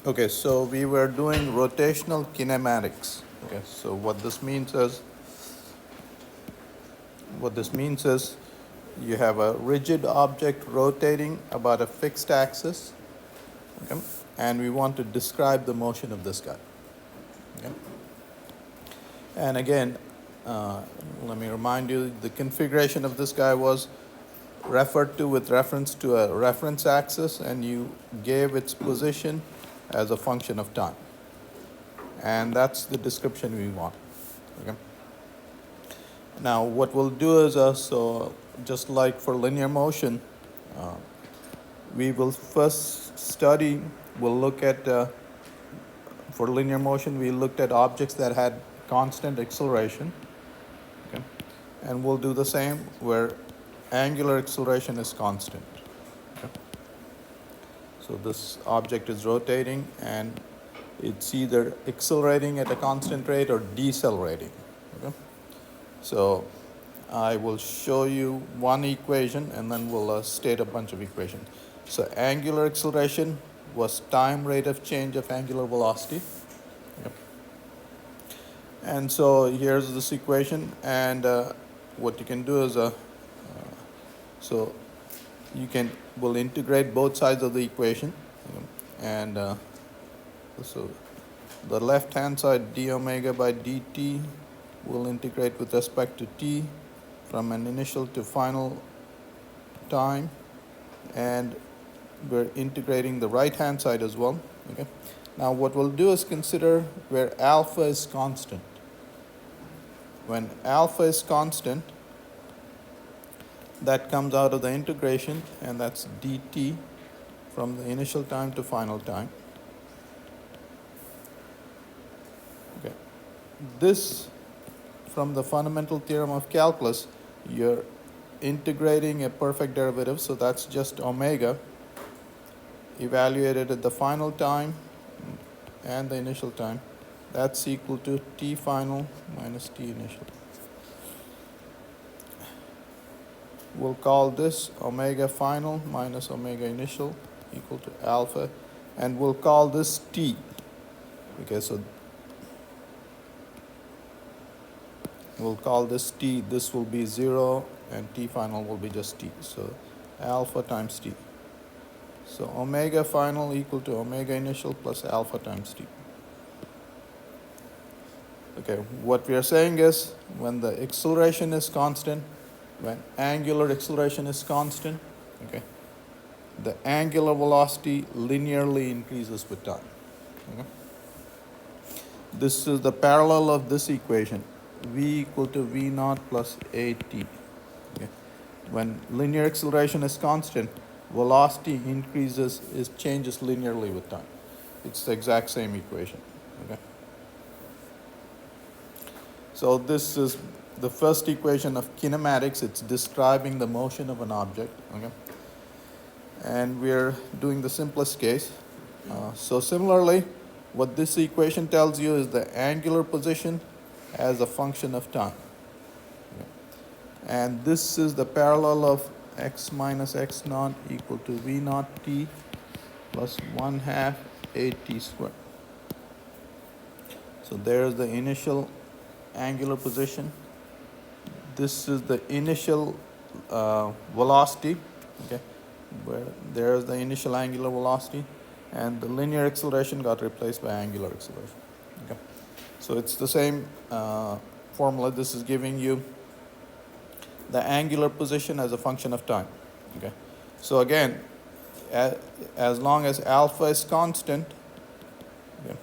Okay, so we were doing rotational kinematics. Okay, so what this means is you have a rigid object rotating about a fixed axis, okay, and we want to describe the motion of this guy. Okay? And again, let me remind you, the configuration of this guy was referred to with reference to a reference axis, and you gave its position as a function of time. And that's the description we want. Okay? Now, what we'll do is, so just like for linear motion, uh, we will first study, we'll look at, for linear motion, we looked at objects that had constant acceleration. Okay? And we'll do the same where angular acceleration is constant. Okay? So this object is rotating and it's either accelerating at a constant rate or decelerating. Okay? So I will show you one equation and then we'll state a bunch of equations. So angular acceleration was time rate of change of angular velocity. Yep. And so here's this equation, and what you can do is, so we'll integrate both sides of the equation, and so the left hand side d omega by dt will integrate with respect to t from an initial to final time, and we're integrating the right hand side as well. Okay. Now what we'll do is consider where alpha is constant. When alpha is constant, that comes out of the integration, and that's dt from the initial time to final time. Okay. This, from the fundamental theorem of calculus, you're integrating a perfect derivative, so that's just omega evaluated at the final time and the initial time. That's equal to t final minus t initial. We'll call this omega final minus omega initial equal to alpha, and we'll call this t. Okay, so we'll call this t. This will be 0, and t final will be just t. So alpha times t. So omega final equal to omega initial plus alpha times t. Okay, what we are saying is when the acceleration is constant, when angular acceleration is constant, okay, the angular velocity linearly increases with time. Okay? This is the parallel of this equation, v equal to v naught plus at. Okay? When linear acceleration is constant, velocity changes linearly with time. It's the exact same equation. Okay? So this is the first equation of kinematics. It's describing the motion of an object. Okay? And we're doing the simplest case. So similarly, what this equation tells you is the angular position as a function of time. Okay? And this is the parallel of x minus x naught equal to v naught t plus 1/2 at squared. So there's the initial angular position. This is the initial velocity, okay, where there's the initial angular velocity, and the linear acceleration got replaced by angular acceleration. Okay, so it's the same formula. This is giving you the angular position as a function of time. Okay, so again, as long as alpha is constant, okay,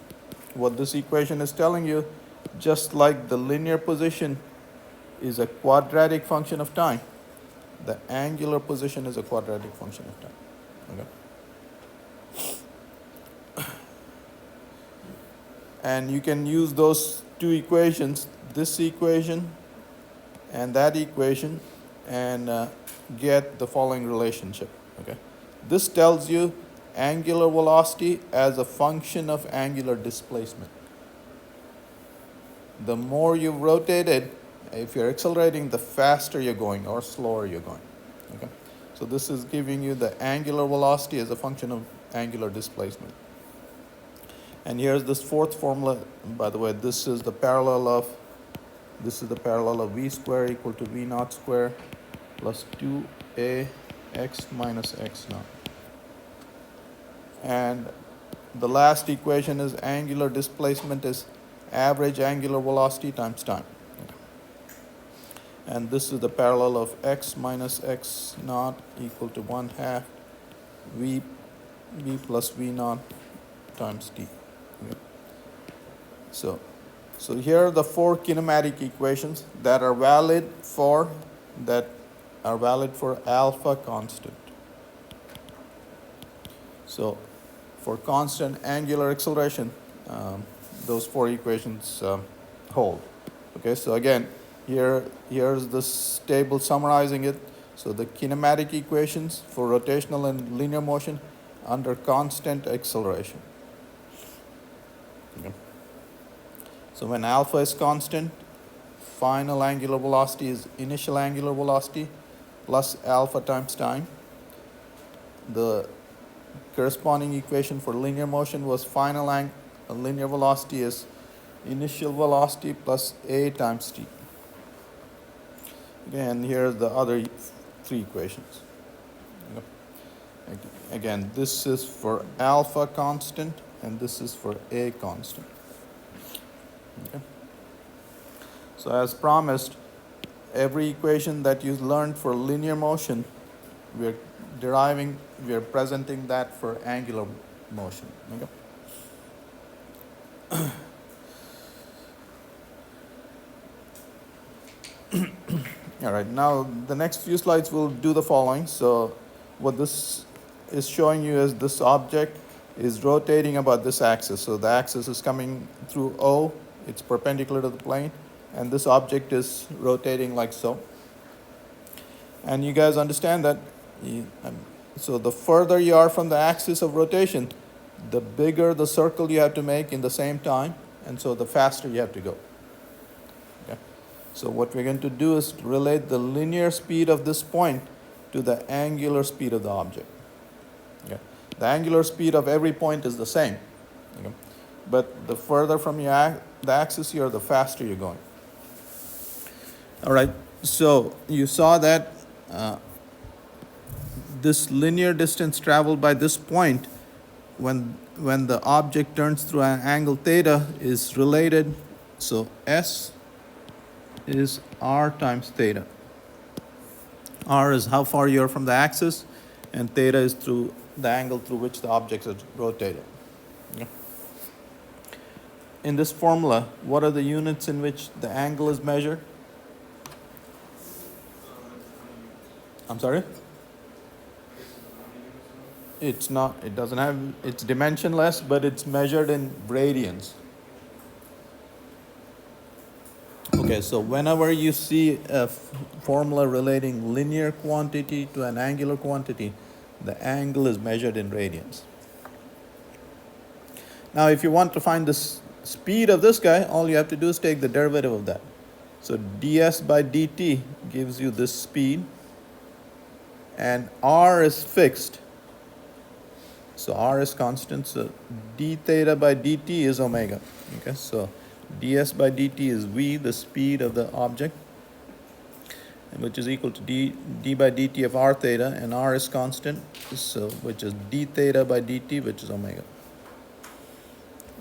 what this equation is telling you, just like the linear position is a quadratic function of time, the angular position is a quadratic function of time. Okay? And you can use those two equations, this equation and that equation, and get the following relationship. Okay? This tells you angular velocity as a function of angular displacement. The more you rotate it, if you're accelerating, the faster you're going or slower you're going. Okay? So this is giving you the angular velocity as a function of angular displacement. And here's this fourth formula. By the way, this is the parallel of v square equal to v naught square plus 2a x minus x naught. And the last equation is angular displacement is average angular velocity times time. And this is the parallel of x minus x naught equal to 1/2 v plus v naught times t. Okay. So here are the four kinematic equations that are valid for alpha constant. So for constant angular acceleration, those four equations hold. Okay, so again, here's this table summarizing it. So the kinematic equations for rotational and linear motion under constant acceleration. Okay. So when alpha is constant, final angular velocity is initial angular velocity plus alpha times time. The corresponding equation for linear motion was final linear velocity is initial velocity plus a times t. And here are the other three equations. Again, this is for alpha constant and this is for a constant. Okay. So as promised, every equation that you learned for linear motion, we are presenting that for angular motion. Okay. All right, now the next few slides will do the following. So what this is showing you is this object is rotating about this axis. So the axis is coming through O, it's perpendicular to the plane, and this object is rotating like so. And you guys understand that, so the further you are from the axis of rotation, the bigger the circle you have to make in the same time, and so the faster you have to go. Okay. So what we're going to do is relate the linear speed of this point to the angular speed of the object. Okay. The angular speed of every point is the same. Okay. But the further from the axis you are, the faster you're going. All right, so you saw that this linear distance traveled by this point when the object turns through an angle theta is related. So S is r times theta. R is how far you are from the axis, and theta is through the angle through which the object is rotated. Okay. In this formula, what are the units in which the angle is measured? I'm sorry? It's not, it doesn't have, it's dimensionless, but it's measured in radians. Okay, so whenever you see a formula relating linear quantity to an angular quantity, the angle is measured in radians. Now, if you want to find the speed of this guy, all you have to do is take the derivative of that. So ds by dt gives you this speed, and r is fixed. So r is constant, so d theta by dt is omega. Okay, so ds by dt is v, the speed of the object, which is equal to d by dt of r theta, and r is constant, so which is d theta by dt, which is omega.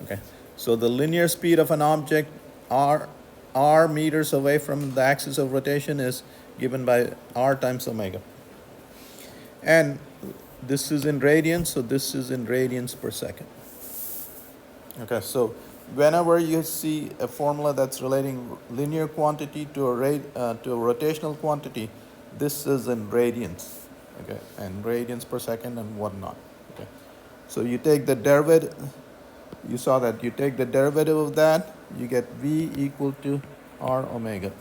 Okay, so the linear speed of an object r meters away from the axis of rotation is given by r times omega. And this is in radians, so this is in radians per second. Okay, so whenever you see a formula that's relating linear quantity to a rotational quantity, this is in radians, okay, and radians per second and whatnot. Okay, so you take the derivative. You saw that you take the derivative of that, you get v equal to r omega.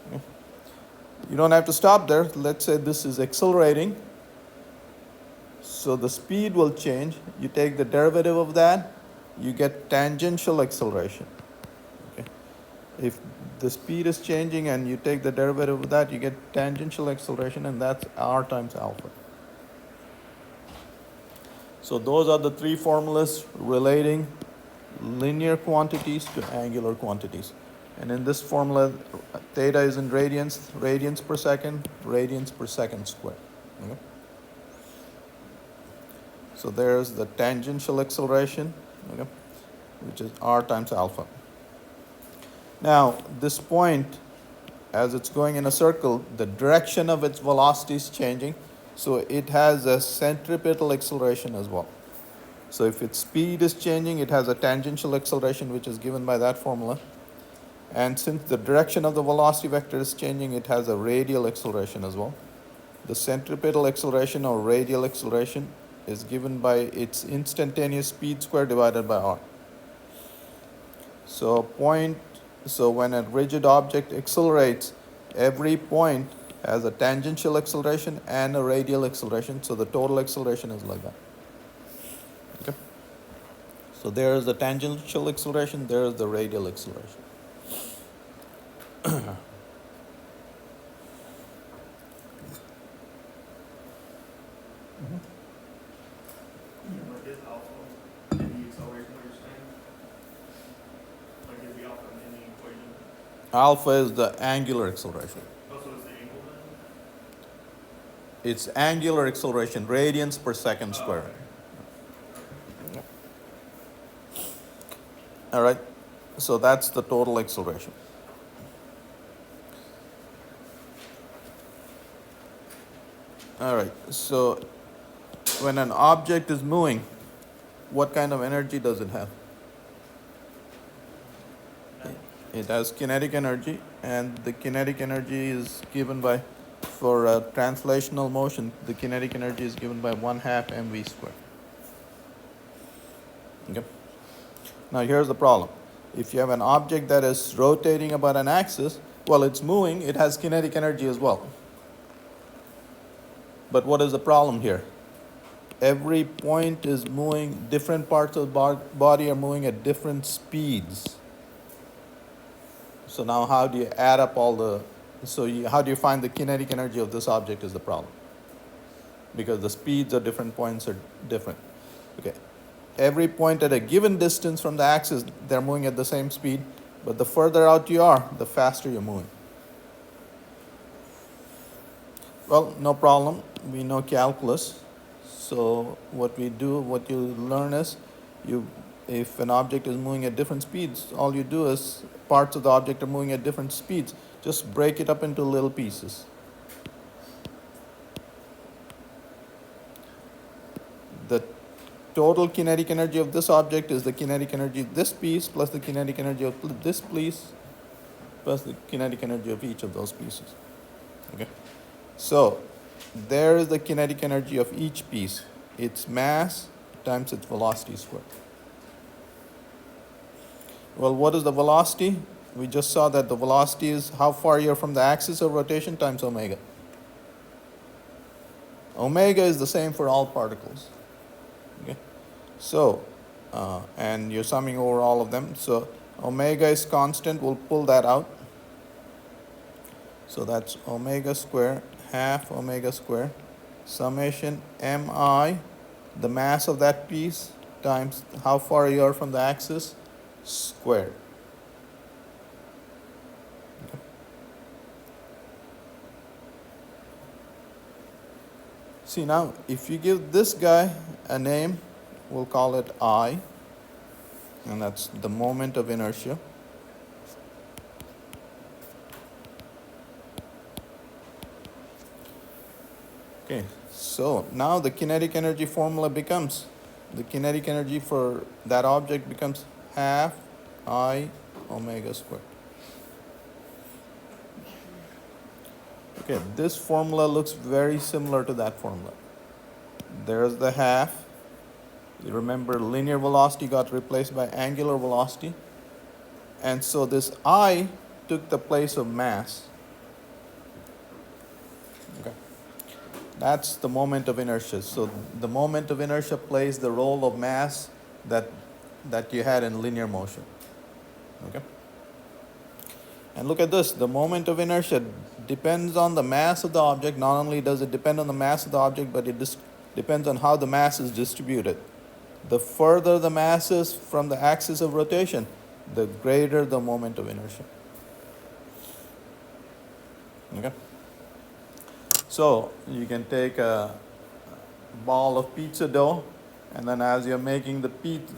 Okay. You don't have to stop there. Let's say this is accelerating. So the speed will change. You take the derivative of that, you get tangential acceleration. Okay. If the speed is changing and you take the derivative of that, you get tangential acceleration, and that's r times alpha. So those are the three formulas relating linear quantities to angular quantities. And in this formula, theta is in radians, radians per second squared. Okay? So there's the tangential acceleration, okay, which is r times alpha. Now, this point, as it's going in a circle, the direction of its velocity is changing, so it has a centripetal acceleration as well. So if its speed is changing, it has a tangential acceleration, which is given by that formula. And since the direction of the velocity vector is changing, it has a radial acceleration as well. The centripetal acceleration or radial acceleration is given by its instantaneous speed squared divided by r. So when a rigid object accelerates, every point has a tangential acceleration and a radial acceleration, so the total acceleration is like that. Okay? So there is the tangential acceleration, there is the radial acceleration. Like is alpha in the acceleration what you're saying? Like is the alpha in the equation? Alpha is the angular acceleration. Also is the angle then? It's angular acceleration, radians per second squared. Okay. All right, so that's the total acceleration. All right, so when an object is moving, what kind of energy does it have? It has kinetic energy, and the kinetic energy is given by, for translational motion, the kinetic energy is given by 1/2 mv squared. Okay. Now here's the problem. If you have an object that is rotating about an axis, well, it's moving, it has kinetic energy as well. But what is the problem here? Every point is moving, different parts of the body are moving at different speeds. So now how do you add up all the, how do you find the kinetic energy of this object is the problem. Because the speeds at different points are different. Okay. Every point at a given distance from the axis, they're moving at the same speed, but the further out you are, the faster you're moving. Well, no problem. We know calculus. So what you learn is, if an object is moving at different speeds, all you do is parts of the object are moving at different speeds. Just break it up into little pieces. The total kinetic energy of this object is the kinetic energy of this piece plus the kinetic energy of this piece plus the kinetic energy of each of those pieces. Okay? So there is the kinetic energy of each piece. Its mass times its velocity squared. Well, what is the velocity? We just saw that the velocity is how far you're from the axis of rotation times omega. Omega is the same for all particles. Okay? So, and you're summing over all of them. So omega is constant. We'll pull that out. So that's omega square, 1/2 omega square, summation mi, the mass of that piece, times how far you are from the axis, squared. Okay. See now, if you give this guy a name, we'll call it I, and that's the moment of inertia. Okay, so now the kinetic energy formula becomes, the kinetic energy for that object becomes 1/2 I omega squared. Okay, this formula looks very similar to that formula. There's the 1/2. You remember linear velocity got replaced by angular velocity. And so this I took the place of mass. Okay. That's the moment of inertia. So the moment of inertia plays the role of mass that you had in linear motion. Okay? And look at this. The moment of inertia depends on the mass of the object. Not only does it depend on the mass of the object, but depends on how the mass is distributed. The further the mass is from the axis of rotation, the greater the moment of inertia. Okay? So you can take a ball of pizza dough, and then as you're making the pizza,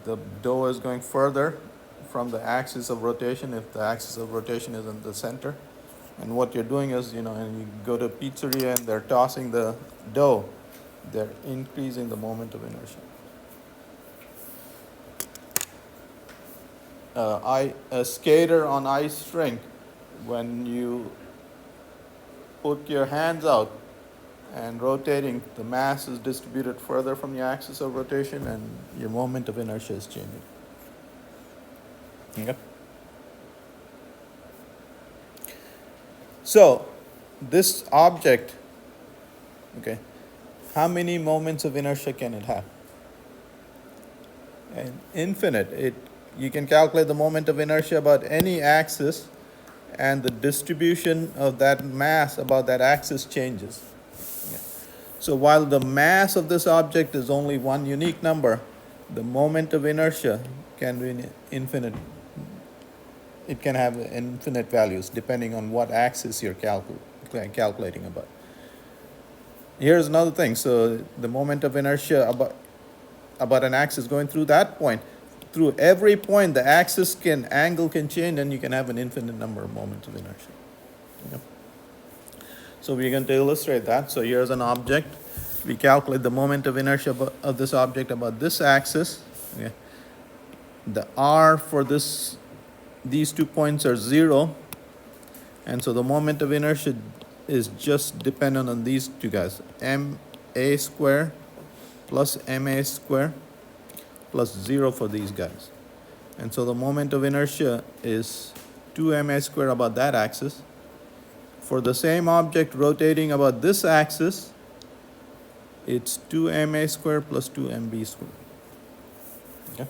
the dough is going further from the axis of rotation if the axis of rotation is in the center. And what you're doing is, and you go to a pizzeria and they're tossing the dough, they're increasing the moment of inertia. A skater on ice rink, when you put your hands out and rotating, the mass is distributed further from your axis of rotation and your moment of inertia is changing. Okay? So, this object, okay, how many moments of inertia can it have? And infinite. You can calculate the moment of inertia about any axis, and the distribution of that mass about that axis changes. Yeah. So while the mass of this object is only one unique number, the moment of inertia can be infinite. It can have infinite values depending on what axis you're calculating about. Here's another thing. So the moment of inertia about an axis going through that point, through every point, the axis angle can change, and you can have an infinite number of moments of inertia. Okay. So we're going to illustrate that. So here's an object. We calculate the moment of inertia of this object about this axis. Okay. The r for these 2 points are 0, and so the moment of inertia is just dependent on these two guys, ma square plus ma square plus 0 for these guys. And so the moment of inertia is 2ma square about that axis. For the same object rotating about this axis, it's 2ma square plus 2mb square. Okay?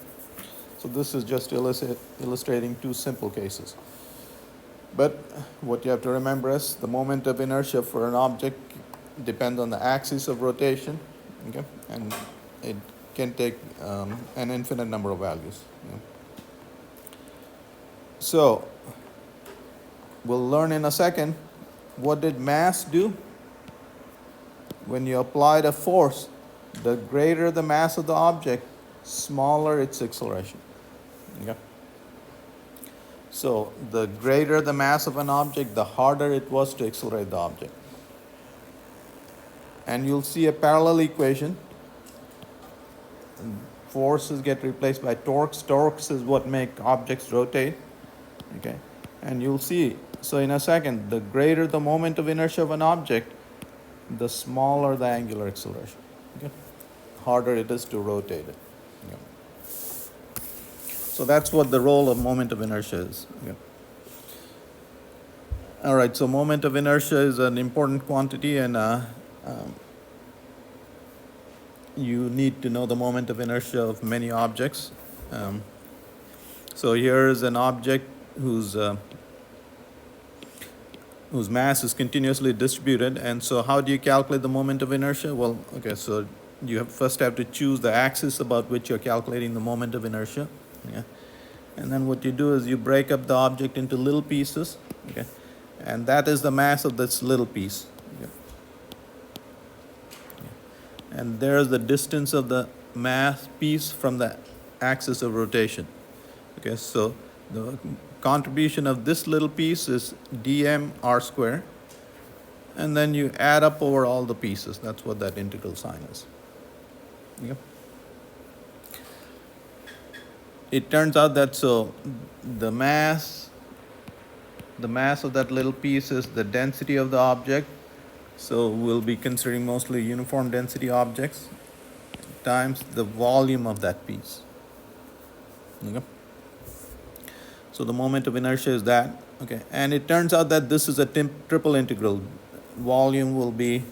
So this is just illustrating two simple cases. But what you have to remember is the moment of inertia for an object depends on the axis of rotation, okay? And it can take an infinite number of values. Yeah. So we'll learn in a second, what did mass do? When you applied a force, the greater the mass of the object, smaller its acceleration. Okay? So the greater the mass of an object, the harder it was to accelerate the object. And you'll see a parallel equation. Forces get replaced by torques. Torques is what make objects rotate. Okay? And you'll see, so in a second, the greater the moment of inertia of an object, the smaller the angular acceleration. Okay? Harder it is to rotate it. Okay? So that's what the role of moment of inertia is. Okay? All right, so moment of inertia is an important quantity, and you need to know the moment of inertia of many objects. So here is an object whose mass is continuously distributed. And so how do you calculate the moment of inertia? Well, okay, so you first have to choose the axis about which you're calculating the moment of inertia. Yeah. And then what you do is you break up the object into little pieces. Okay. And that is the mass of this little piece. Okay. Yeah. And there's the distance of the mass piece from the axis of rotation. Okay, so the contribution of this little piece is dm r square, and then you add up over all the pieces. That's what that integral sign is. Okay. It turns out that so the mass of that little piece is the density of the object. So we'll be considering mostly uniform density objects times the volume of that piece. Okay. So the moment of inertia is that. Okay. And it turns out that this is a triple integral. Volume will be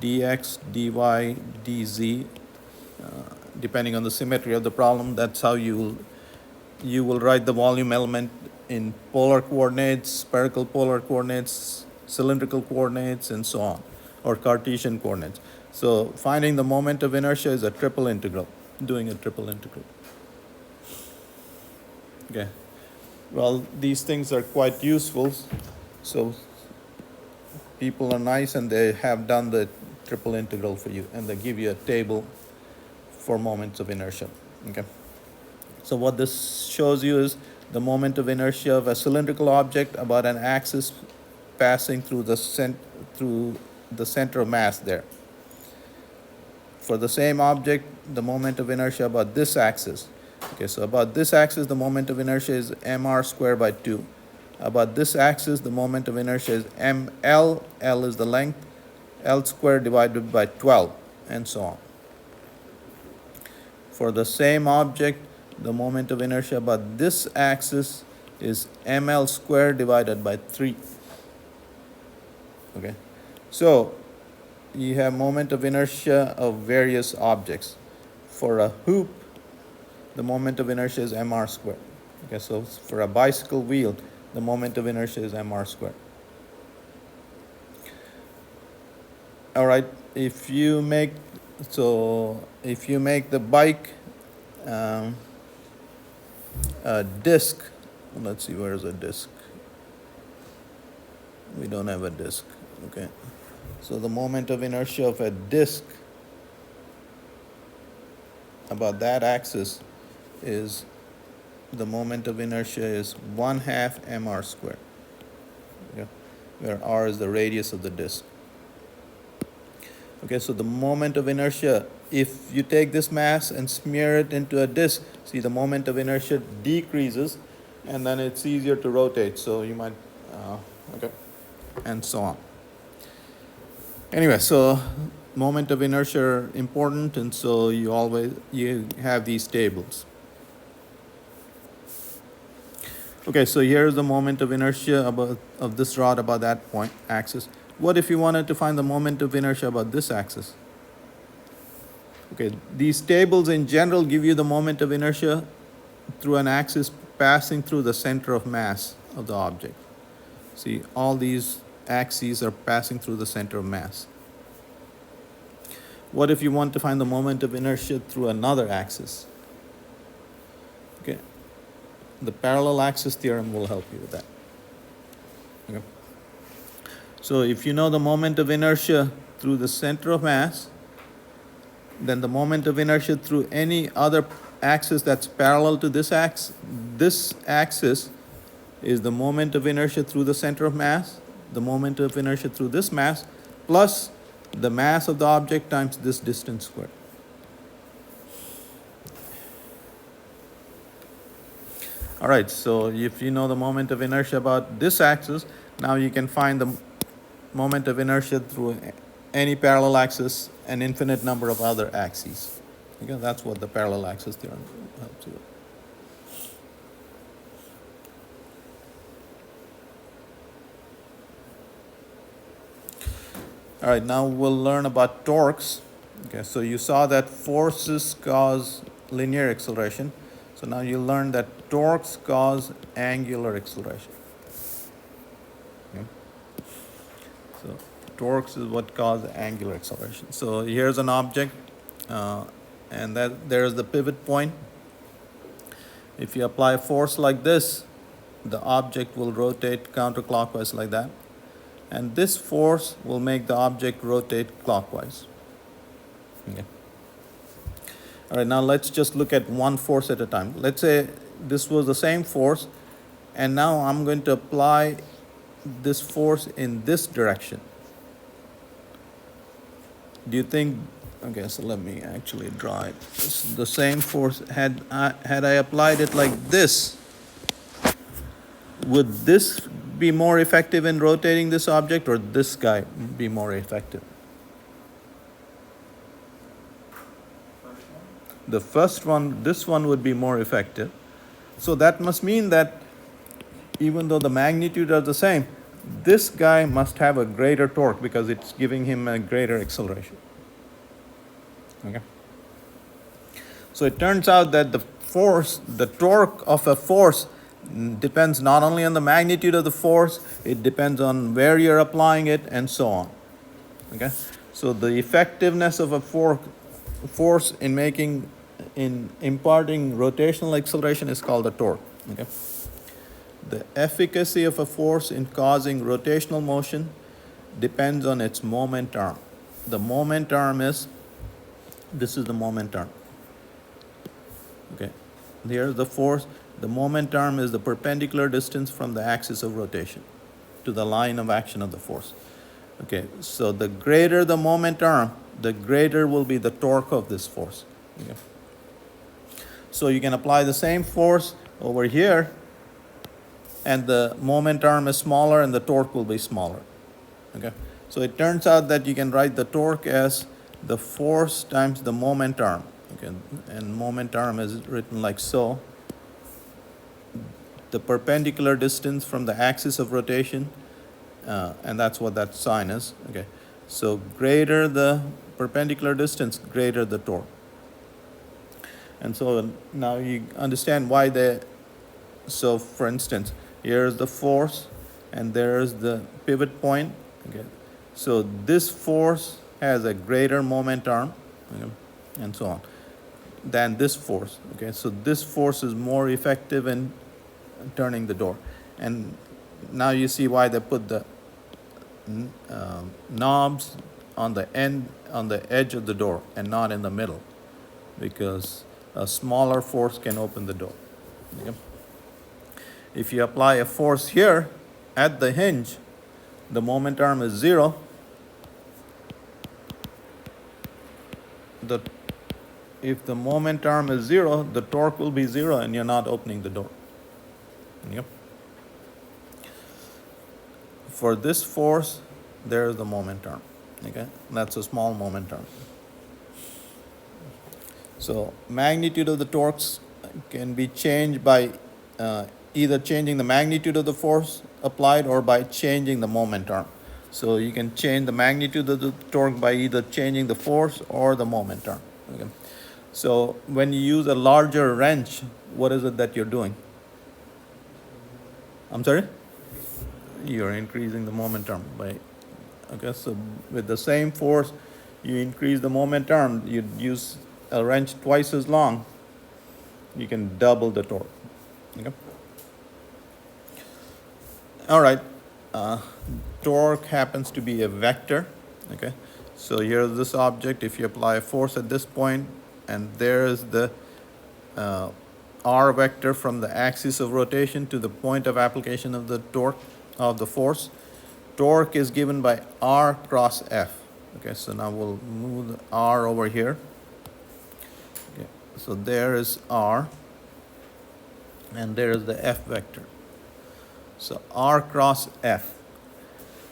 dx, dy, dz, depending on the symmetry of the problem. That's how you will write the volume element in polar coordinates, spherical polar coordinates, cylindrical coordinates, and so on. or Cartesian coordinates. So finding the moment of inertia is a triple integral, doing a triple integral. Okay. Well, these things are quite useful. So people are nice and they have done the triple integral for you, and they give you a table for moments of inertia. Okay. So what this shows you is the moment of inertia of a cylindrical object about an axis passing through the center of mass there. For the same object, the moment of inertia about this axis. Okay, so about this axis, the moment of inertia is mr squared by 2. About this axis, the moment of inertia is ml, L is the length, L squared divided by 12, and so on. For the same object, the moment of inertia about this axis is ml squared divided by 3. Okay, so you have moment of inertia of various objects. For a hoop, the moment of inertia is mr squared. Okay, so for a bicycle wheel, the moment of inertia is mr squared. All right, if you make the bike a disk, let's see, where is a disk? We don't have a disk. Okay, so the moment of inertia of a disk about that axis is, the moment of inertia is 1/2 mr squared, okay, where r is the radius of the disk. Okay, so the moment of inertia, if you take this mass and smear it into a disk, see the moment of inertia decreases, and then it's easier to rotate. So you might, okay, and so on. Anyway, so moment of inertia are important, and so you have these tables. Okay, so here's the moment of inertia of this rod about that point axis. What if you wanted to find the moment of inertia about this axis? Okay, these tables in general give you the moment of inertia through an axis passing through the center of mass of the object. See, all these axes are passing through the center of mass. What if you want to find the moment of inertia through another axis? Okay, the parallel axis theorem will help you with that. Okay. So if you know the moment of inertia through the center of mass, then the moment of inertia through any other axis that's parallel to this axis is the moment of inertia through the center of mass, the moment of inertia through this mass, plus the mass of the object times this distance squared. All right, so if you know the moment of inertia about this axis, now you can find the moment of inertia through any parallel axis, an infinite number of other axes. Okay, that's what the parallel axis theorem helps you with. All right, now we'll learn about torques. Okay, so you saw that forces cause linear acceleration. So now you learn that torques cause angular acceleration. Okay. So torques is what causes angular acceleration. So here's an object, and there's the pivot point. If you apply a force like this, the object will rotate counterclockwise like that. And this force will make the object rotate clockwise. Okay. All right, now let's just look at one force at a time. Let's say this was the same force, and now I'm going to apply this force in this direction. Do you think, okay, so let me actually draw it. The same force, had I applied it like this, would this be more effective in rotating this object, or this guy be more effective? The first one, this one would be more effective. So that must mean that even though the magnitude are the same, this guy must have a greater torque because it's giving him a greater acceleration. Okay. So it turns out that the torque of a force depends not only on the magnitude of the force, it depends on where you're applying it, and so on. Okay, so the effectiveness of a force in imparting rotational acceleration is called the torque. Okay, the efficacy of a force in causing rotational motion depends on its moment arm. The moment arm is, this is the moment arm. Okay, here's the force. The moment arm is the perpendicular distance from the axis of rotation to the line of action of the force. Okay, so the greater the moment arm, the greater will be the torque of this force. Okay. So you can apply the same force over here, and the moment arm is smaller and the torque will be smaller. Okay, so it turns out that you can write the torque as the force times the moment arm. Okay, and moment arm is written like so. The perpendicular distance from the axis of rotation, and that's what that sign is. Okay, so greater the perpendicular distance, greater the torque. And so now you understand why so for instance, here's the force and there's the pivot point. Okay, so this force has a greater moment arm, okay, and so on, than this force. Okay, so this force is more effective in turning the door. And now you see why they put the knobs on the edge of the door and not in the middle, because a smaller force can open the door. Okay. If you apply a force here at the hinge, the moment arm is 0. If the moment arm is 0, the torque will be 0 and you're not opening the door. Yep. For this force, there is the moment arm. Okay, that's a small moment arm. So magnitude of the torques can be changed by either changing the magnitude of the force applied or by changing the moment arm. So you can change the magnitude of the torque by either changing the force or the moment arm. Okay. So when you use a larger wrench, what is it that you're doing? I'm sorry? You're increasing the moment arm by, okay, so with the same force, you increase the moment arm, you use a wrench twice as long, you can double the torque. Okay. All right, torque happens to be a vector. Okay, so here's this object. If you apply a force at this point, and there's the r vector from the axis of rotation to the point of application of the torque of the force. Torque is given by r cross f. Okay, so now we'll move the r over here. Okay, so there is r, and there is the f vector. So r cross f.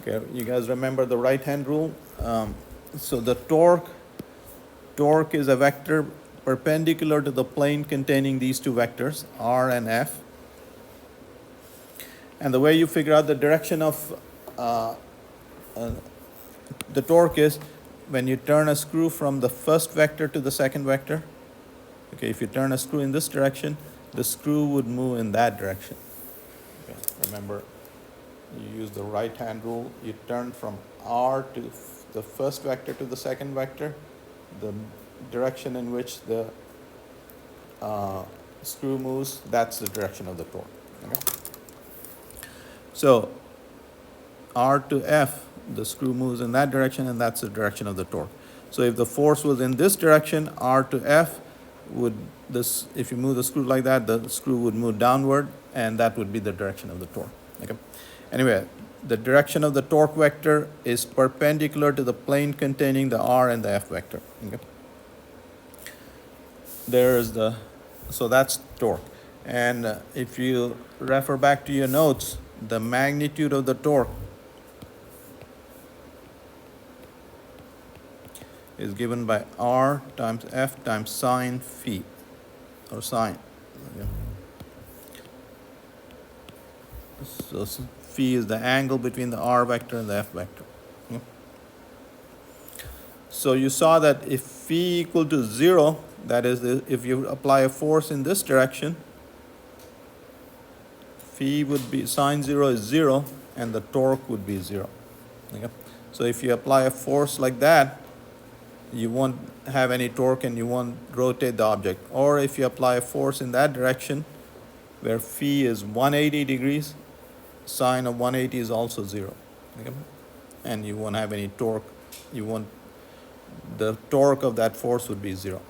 Okay, you guys remember the right hand rule? So the torque is a vector perpendicular to the plane containing these two vectors, r and f. And the way you figure out the direction of the torque is when you turn a screw from the first vector to the second vector. Okay, if you turn a screw in this direction, the screw would move in that direction. Okay, remember, you use the right hand rule. You turn from r to the first vector to the second vector. The direction in which the screw moves, that's the direction of the torque. Okay? So r to f, the screw moves in that direction, and that's the direction of the torque. So if the force was in this direction, r to f if you move the screw like that, the screw would move downward, and that would be the direction of the torque. Okay. Anyway, the direction of the torque vector is perpendicular to the plane containing the r and the f vector. Okay. So that's torque. And if you refer back to your notes, the magnitude of the torque is given by r times f times sine phi, or sine. Okay. So phi is the angle between the r vector and the f vector. Okay. So you saw that if phi equal to 0, that is, if you apply a force in this direction, phi would be, sine 0 is 0, and the torque would be 0. Okay. So if you apply a force like that, you won't have any torque and you won't rotate the object. Or if you apply a force in that direction, where phi is 180 degrees, sine of 180 is also 0. Okay? And you won't have any torque. The torque of that force would be 0.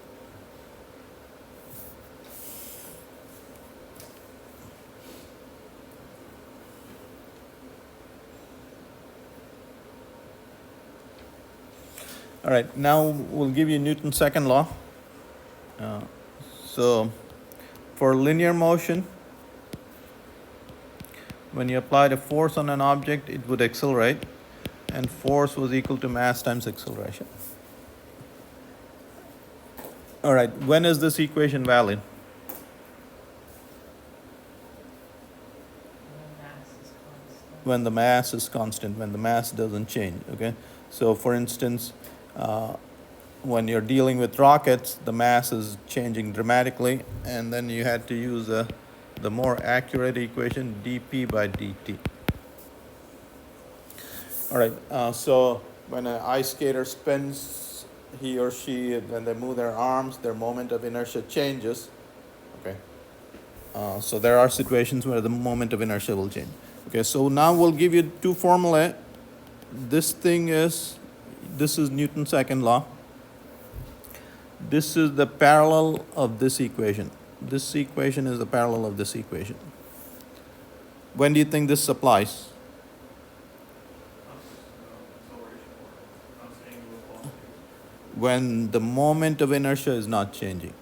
All right, now we'll give you Newton's second law. So for linear motion, when you applied a force on an object, it would accelerate, and force was equal to mass times acceleration. All right, when is this equation valid? When the mass is constant, when the mass doesn't change, okay? So for instance, when you're dealing with rockets, the mass is changing dramatically, and then you had to use the more accurate equation, dp by dt. All right, so when an ice skater spins, he or she, when they move their arms, their moment of inertia changes, okay? So there are situations where the moment of inertia will change. Okay, so now we'll give you two formulae. This is Newton's second law. This is the parallel of this equation. This equation is the parallel of this equation. When do you think this applies? When the moment of inertia is not changing.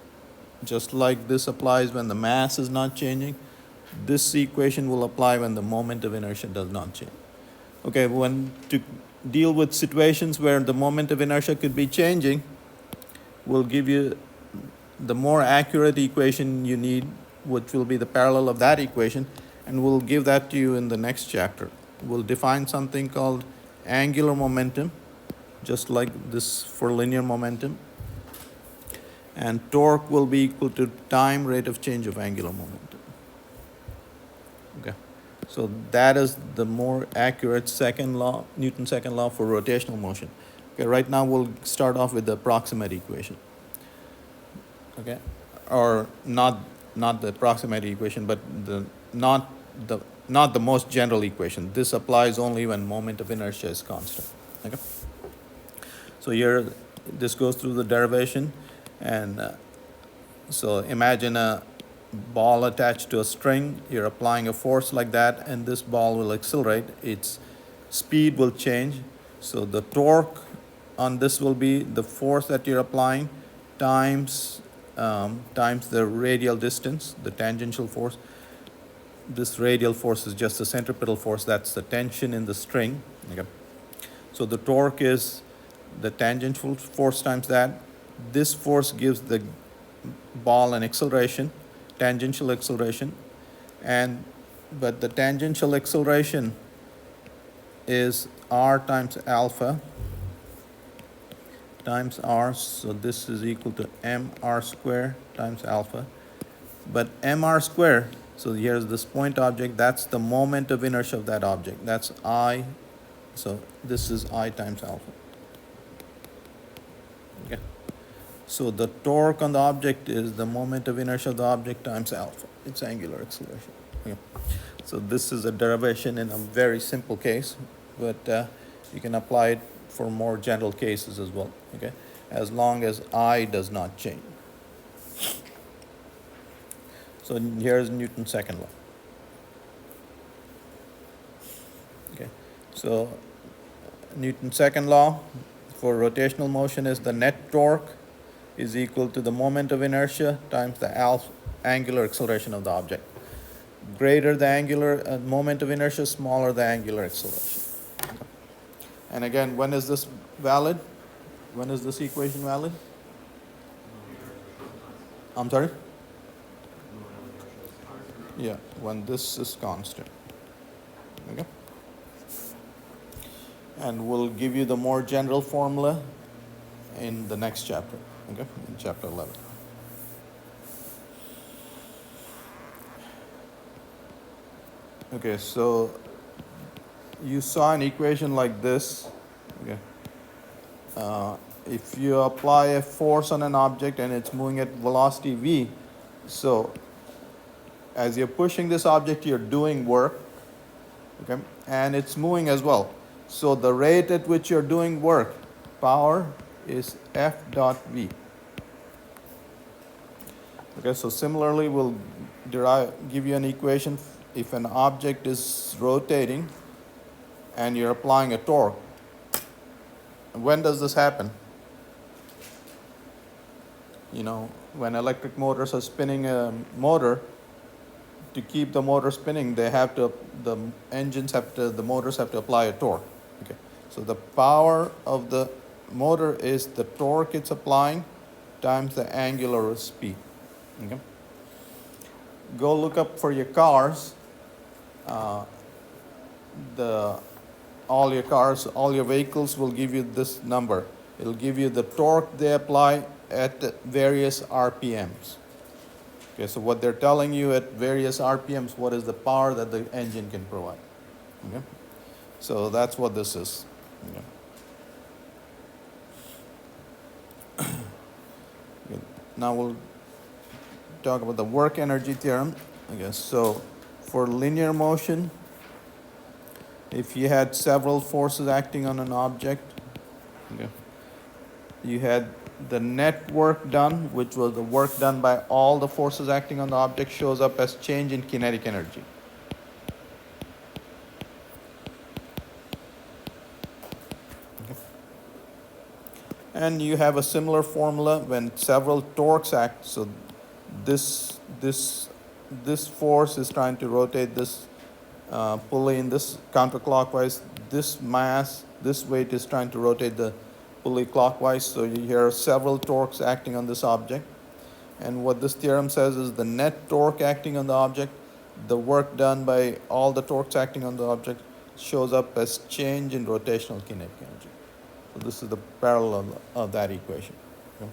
Just like this applies when the mass is not changing, this equation will apply when the moment of inertia does not change. Okay, when to deal with situations where the moment of inertia could be changing, we'll give you the more accurate equation you need, which will be the parallel of that equation, and we'll give that to you in the next chapter. We'll define something called angular momentum, just like this for linear momentum, and torque will be equal to time rate of change of angular momentum. Okay, so that is the more accurate second law, Newton's second law for rotational motion. Okay, right now we'll start off with the approximate equation. Okay, or not the approximate equation, but not the most general equation. This applies only when moment of inertia is constant. Okay, so here this goes through the derivation, and so imagine a ball attached to a string. You're applying a force like that, and this ball will accelerate. Its speed will change. So the torque on this will be the force that you're applying times the radial distance, the tangential force. This radial force is just the centripetal force. That's the tension in the string. Okay. So the torque is the tangential force times that. This force gives the ball an acceleration, tangential acceleration, but the tangential acceleration is r times alpha times r, so this is equal to mr square times alpha. But mr square, so here's this point object, that's the moment of inertia of that object. That's I, so this is I times alpha. Okay. So the torque on the object is the moment of inertia of the object times alpha. It's angular acceleration. Okay. So this is a derivation in a very simple case, but you can apply it for more general cases as well. Okay, as long as I does not change. So here's Newton's second law. Okay, so Newton's second law for rotational motion is the net torque is equal to the moment of inertia times the angular acceleration of the object. Greater the angular moment of inertia, smaller the angular acceleration. And again, when is this valid? When is this equation valid? I'm sorry? Yeah, when this is constant. Okay? And we'll give you the more general formula in the next chapter. Okay? In chapter 11. Okay, so you saw an equation like this Okay. If you apply a force on an object and it's moving at velocity v, so as you're pushing this object, you're doing work, okay, and it's moving as well. So the rate at which you're doing work, power, is F dot V. Okay, so similarly, we'll give you an equation if an object is rotating and you're applying a torque. When does this happen? You know, when electric motors are spinning a motor, to keep the motor spinning, the motors have to apply a torque. Okay, so the power of the motor is the torque it's applying times the angular speed. Okay, go look up for your cars. All your vehicles will give you this number. It'll give you the torque they apply at various RPMs. Okay, so what they're telling you at various RPMs, what is the power that the engine can provide. Okay, so that's what this is. Okay. Okay. Now we'll talk about the work energy theorem. Okay, so for linear motion, if you had several forces acting on an object, okay, you had the net work done, which was the work done by all the forces acting on the object, shows up as change in kinetic energy. Okay. And you have a similar formula when several torques act. So this force is trying to rotate this pulley in this counterclockwise. This mass, this weight is trying to rotate the pulley clockwise. So you hear several torques acting on this object. And what this theorem says is the net torque acting on the object, the work done by all the torques acting on the object, shows up as change in rotational kinetic energy. So this is the parallel of that equation. Okay.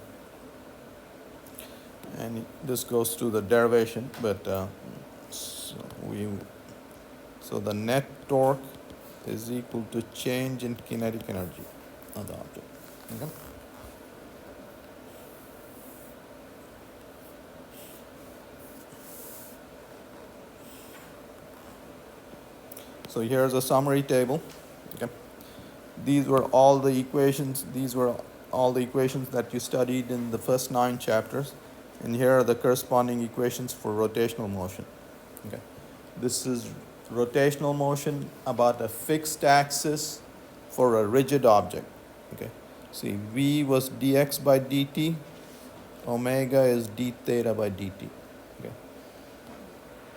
And this goes through the derivation, but so the net torque is equal to change in kinetic energy of the object. Okay. So here's a summary table. Okay. These were all the equations. These were all the equations that you studied in the first 9 chapters. And here are the corresponding equations for rotational motion. Okay. This is rotational motion about a fixed axis for a rigid object. Okay. See, V was dx by dt. Omega is d theta by dt. Okay.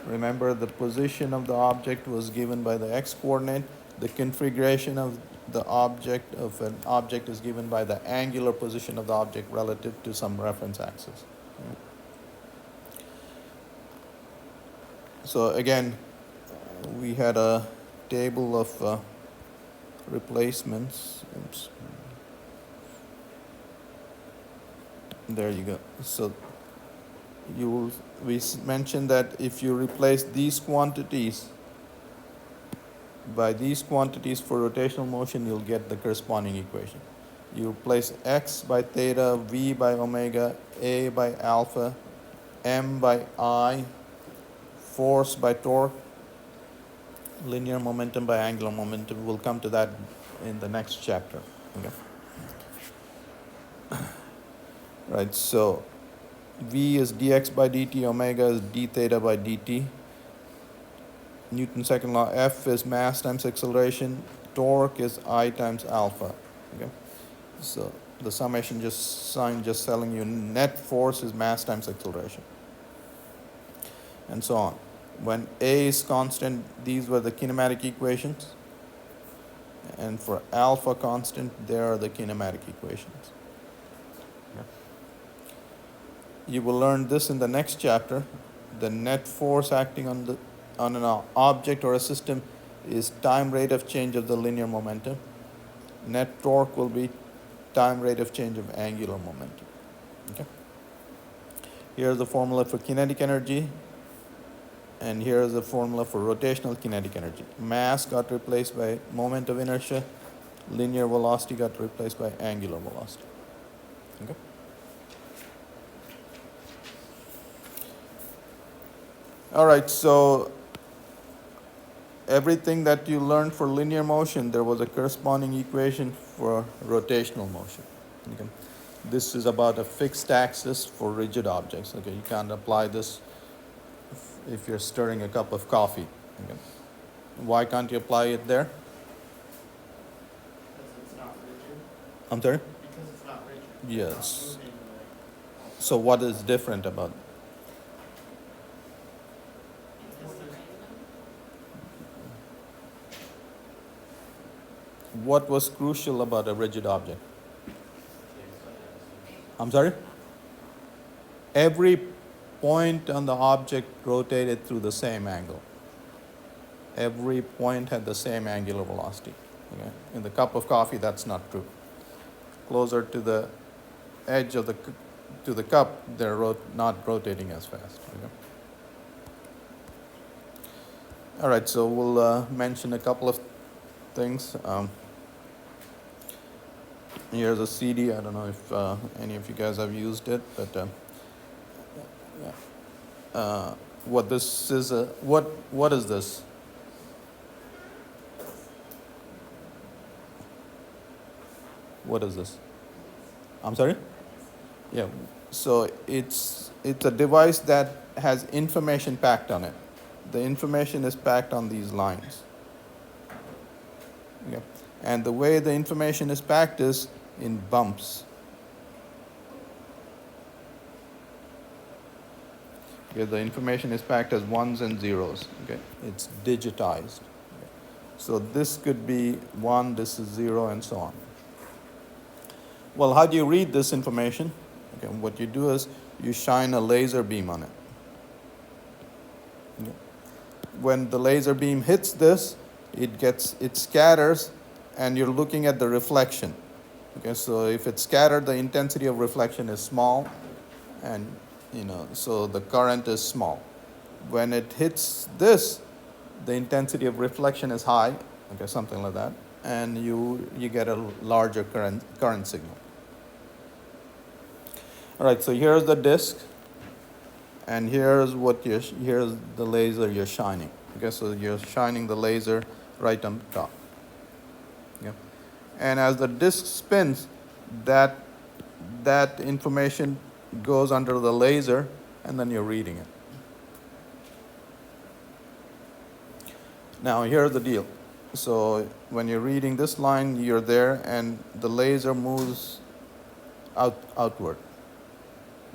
Remember, the position of the object was given by the x-coordinate. The configuration of the object an object is given by the angular position of the object relative to some reference axis. So again, we had a table of replacements. Oops. There you go. So we mentioned that if you replace these quantities by these quantities for rotational motion, you'll get the corresponding equation. You replace x by theta, v by omega, a by alpha, m by I, force by torque, linear momentum by angular momentum. We'll come to that in the next chapter. Okay. Right, so v is dx by dt, omega is d theta by dt. Newton's second law, F is mass times acceleration, torque is I times alpha. Okay. So the summation just telling you net force is mass times acceleration. And so on. When A is constant, these were the kinematic equations. And for alpha constant, there are the kinematic equations. Okay. You will learn this in the next chapter. The net force acting on an object or a system is time rate of change of the linear momentum. Net torque will be time rate of change of angular momentum. Okay. Here's the formula for kinetic energy, and here's the formula for rotational kinetic energy. Mass got replaced by moment of inertia. Linear velocity got replaced by angular velocity. Okay. All right, so everything that you learned for linear motion, there was a corresponding equation for rotational motion. Okay. This is about a fixed axis for rigid objects. Okay, you can't apply this if you're stirring a cup of coffee. Okay. Why can't you apply it there? Because it's not rigid. I'm sorry? Because it's not rigid. Yes. It's not moving like. So what is different about it? Because there's, What was crucial about a rigid object? I'm sorry? Every point on the object rotated through the same angle. Every point had the same angular velocity. Okay? In the cup of coffee, that's not true. Closer to the edge of the cup, they're not rotating as fast. Okay? All right, so we'll mention a couple of things. Here's a CD. I don't know if any of you guys have used it, but what this is, what is this? What is this? I'm sorry? Yeah. So it's a device that has information packed on it. The information is packed on these lines. Okay. And the way the information is packed is in bumps. Okay, the information is packed as ones and zeros. Okay, it's digitized. Okay. So this could be 1, this is 0, and so on. Well, how do you read this information? Okay, what you do is you shine a laser beam on it. Okay. When the laser beam hits this, it scatters, and you're looking at the reflection. Okay, so if it's scattered, the intensity of reflection is small, and so the current is small. When it hits this, the intensity of reflection is high. Okay, something like that, and you get a larger current signal. All right, so here's the disk, and here's the laser you're shining. Okay, so you're shining the laser right on top. Yeah. And as the disk spins, that information goes under the laser, and then you're reading it. Now here's the deal. So when you're reading this line, you're there, and the laser moves outward.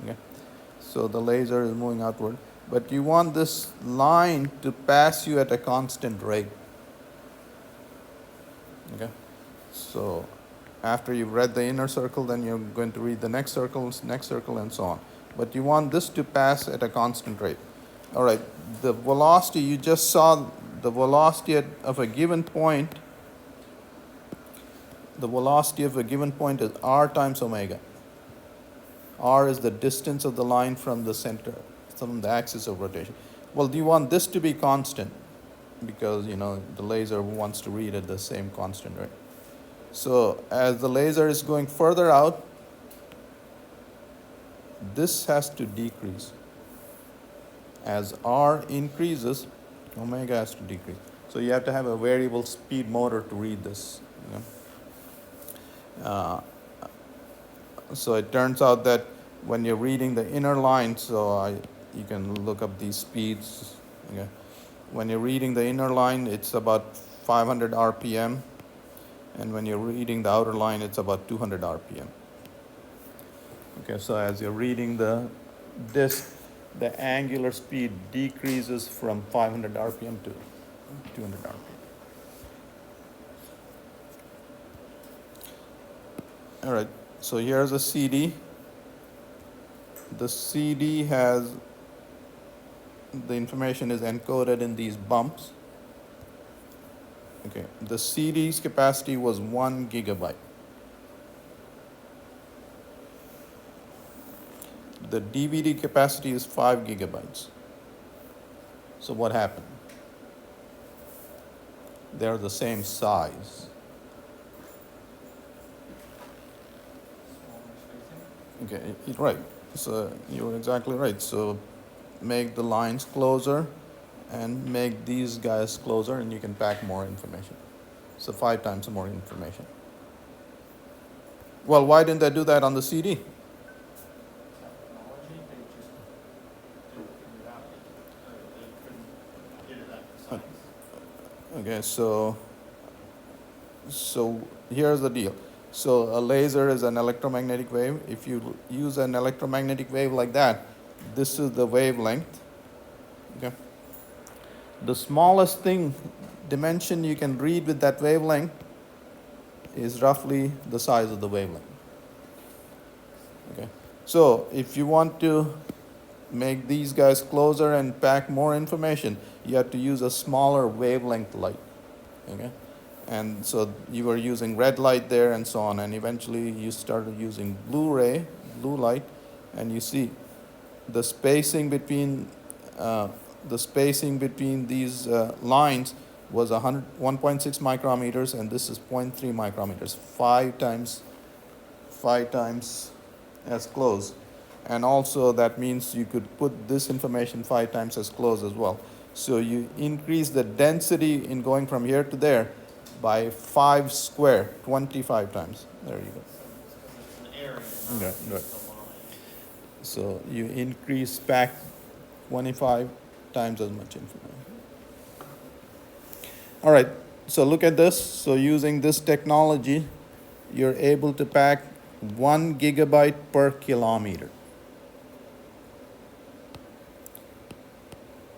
Okay? So the laser is moving outward, but you want this line to pass you at a constant rate. Okay? So after you've read the inner circle, then you're going to read the next circle, and so on. But you want this to pass at a constant rate. All right, the velocity, you just saw the velocity of a given point. The velocity of a given point is r times omega. R is the distance of the line from the center, from the axis of rotation. Well, do you want this to be constant? Because, the laser wants to read at the same constant rate. So as the laser is going further out, this has to decrease. As R increases, omega has to decrease. So you have to have a variable speed motor to read this. So it turns out that when you're reading the inner line, you can look up these speeds. Okay. When you're reading the inner line, it's about 500 RPM. And when you're reading the outer line, it's about 200 RPM. Okay, so as you're reading the disk, the angular speed decreases from 500 RPM to 200 RPM. All right, so here's a CD. The CD has, the information is encoded in these bumps. Okay, the CD's capacity was 1 gigabyte. The DVD capacity is 5 gigabytes. So what happened? They're the same size. Okay, right. So you're exactly right. So make the lines closer and make these guys closer, and you can pack more information. So 5 times more information. Well, why didn't they do that on the CD? Technology, they just didn't figure it out, or they couldn't get it that precise. Okay, so here's the deal. So a laser is an electromagnetic wave. If you use an electromagnetic wave like that, this is the wavelength. Okay. The smallest thing dimension you can read with that wavelength is roughly the size of the wavelength. Okay. So if you want to make these guys closer and pack more information, you have to use a smaller wavelength light. Okay. And so you were using red light there and so on, and eventually you started using blue light, and you see the spacing between these lines was 1.6 micrometers, and this is 0.3 micrometers, 5 times as close. And also that means you could put this information 5 times as close as well. So you increase the density in going from here to there by 5 square, 25 times. There you go. So it's an area, not Right, right. just a line. So you increase back 25 times as much information. All right, so look at this. So using this technology, you're able to pack 1 gigabyte per kilometer.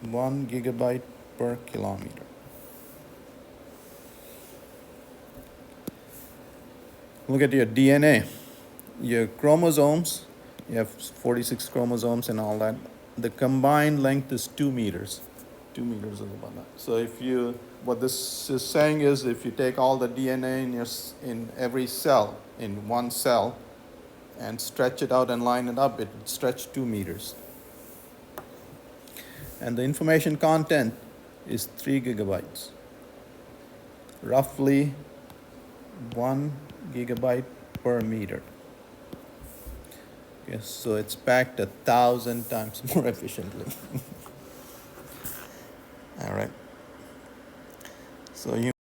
1 gigabyte per kilometer. Look at your DNA, your chromosomes. You have 46 chromosomes and all that. The combined length is 2 meters. 2 meters is about that. So what this is saying is, if you take all the DNA in every cell, in one cell, and stretch it out and line it up, it would stretch 2 meters. And the information content is 3 gigabytes. Roughly 1 gigabyte per meter. Okay, so it's packed 1,000 times more efficiently. All right. So you